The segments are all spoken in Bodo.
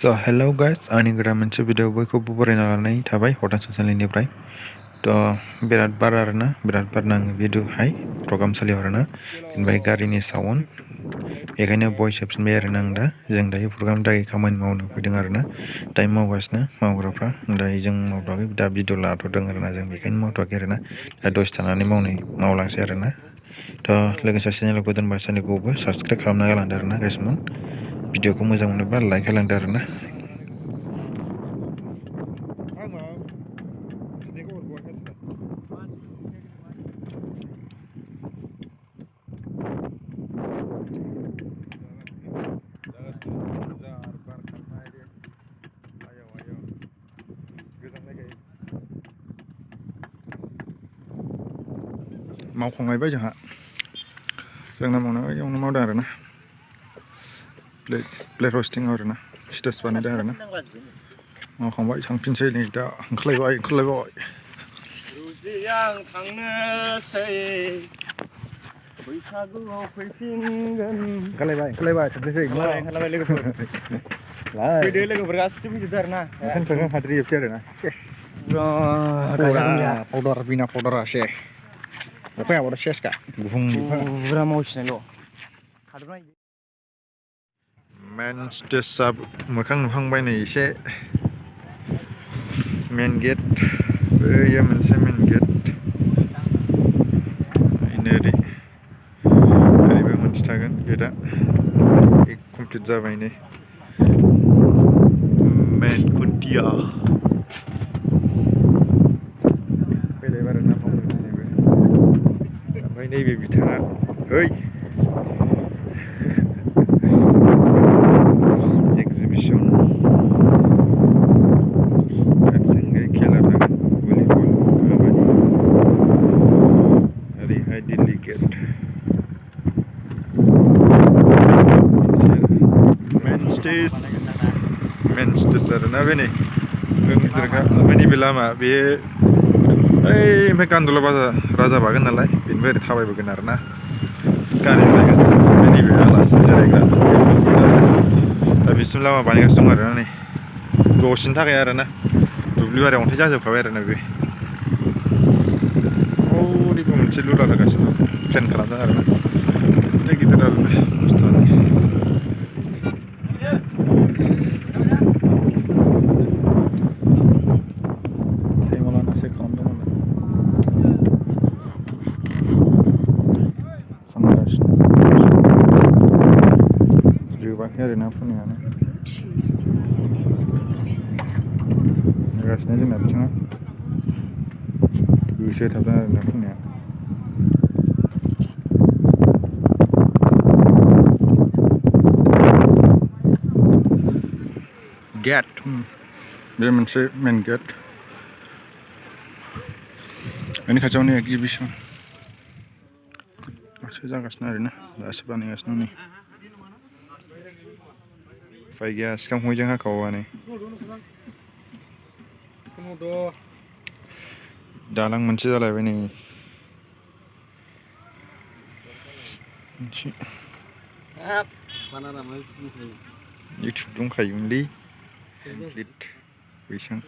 Hello guys, आंनि गोदान मोनसे भिडिअ बयखौबो बरायना लानाय थाबाय हटान चेनेलनिफ्राय बिराद बार आरोना बिराद बार नाङो भिडिअहाय प्रग्रामसालियाव आरोना ओमफ्राय गारिनि साउन्ड बेखायनो भइस होफिनबाय आरोना आं दा जों दायो प्रग्राम दायो खामानि मावनो फैदों आरोना टाइम मावगासिनो मावग्राफ्रा दायो जों मावथ'वाखै दा भिडिअ लाथ'दों आरोना जों बेखायनो मावथ'वाखै आरोना दा दसे थानानै मावलांसै आरोना लोगोसे चेनेलखौ गोदानबा चेनेलखौबो साबसक्राइब खालामना गालांदो आरोना गाइसमोन भिडिअखौ मोजां मोनोबा लाइक होलांदो आरोना मावखांबाय जोंहा जोंना मावनायाव एवनो मावदों आरोना प्लेट रस्टिं आरोना स्टेज बानायदों आरोना मावखांबाय थांफिनसै नै दा ओंखारलायबाय रुजियां थांनोसै बैसागुआव फैफिनगोन ओंखारलायबाय थांनोसै ओंखारलायबाय लोगोफोर फैदो लोगोफोर गासिबो फैजोबदो आरोना ओंखायनो हाद्रि जोबसै आरोना पाउडार बिना पाउडारा से अखाया आबादा सेसखा बुरा मावसिनायल' मेन स्टेजआ मोखां नुहांबाय नै एसे मेन गेट बैयो मोनसे मेन गेट ओरैबो मोनसे थागोन गेटआ कमप्लिट जाबाय नै मेन खुन्थिया फैलायबाय आरोना मावनो दिनैबो ओमफ्राय नैबे बिथाङा एक्जिबिसन गासैहाय खेला थागोन भलिबल काबादि ओरैहाय दिल्ली गेट मेन स्टेज आरोना बे नै गिदिरखा ओमफ्राय नैबे लामा बे ओमफ्राय गान्दुला राजा बागोन नालाय बेनिफ्राय ओरै थाबायबोगोन आरोना गारि लायगोन ओमफ्राय नैबे आलासि जिरायग्रा दा बिसिम लामा बानायगासिनो दं आरोना नै दसेनि थाखाय आरोना दुब्लि बारियाव अन्थाइ जाजोबखाबाय आरोना बे ओरैबो मोनसे लुला होगासिनो प्लेन खालामदों आरोना गिदिर आरोना बुस्थुआनो जोबाखै आरोना फुनायानो नेगासिनो जोंना बिथिङा गोसो होथाबदों आरोना फुनाया गेट बे मोनसे मेन गेट बेनि खाथियावनो एक्जिबिसन दासो जागासिनो आरोना दासो बानायगासिनो नै उफाय गैया सिखां खंजों हाखावा नै दालां मोनसे जालायबाय नै इउटुब दंखायोमोनलै कमप्लिट बैसां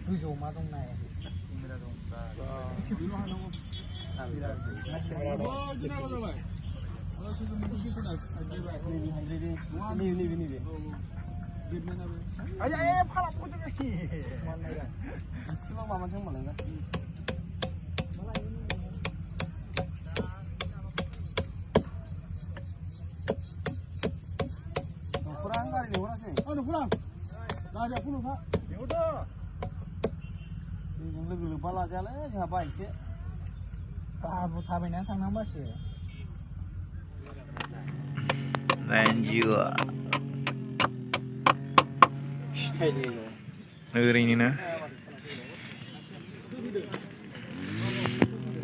गोजौआव मा दं नाय लोगो लोब्बा लाजायालै जोंहा बाइकसो बाबु थाबायनानै थांनांबासो ओरैनो ना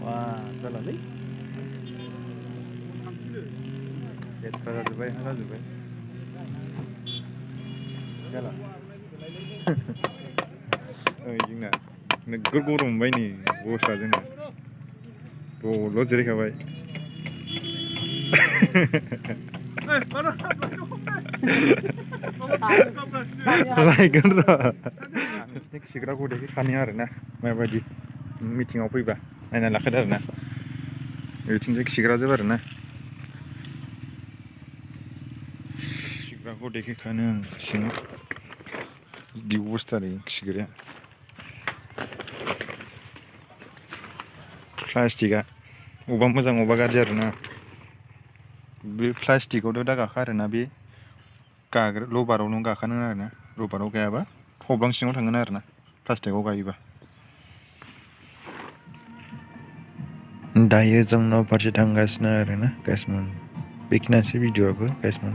वा जालालै गेटफ्रा जाजोब्बाय जाला जोंना नोगोर गरम मोनबाय नै बसआ जोंना दल' जिरायखाबाय लायगोन र' नोंसिनि खिग्रा गदैखौ खानाया आरोना माबायदि मिटिङाव फैबा नायना लाखादो आरोना बिथिंजाय खिग्राजोब आरोना खिग्रा गदैखौ खानो आं सिङाव बिदि अबस्था आरो खिग्राया प्लास्टिकआ अबेबा मोजां अबेबा गाज्रि आरोना बे प्लास्टिकआवथ' दा गाखा आरोना बे गाग्रा लबारावनो गाखानो आरोना लबाराव गायाबा थब्लां सिङाव थांगोन आरोना प्लास्टिकआव गायोबा दायो जों न' फारसे थांगासिनो आरोना गाइसमोन बेखिनियानोसै भिडिअ'आबो गाइसमोन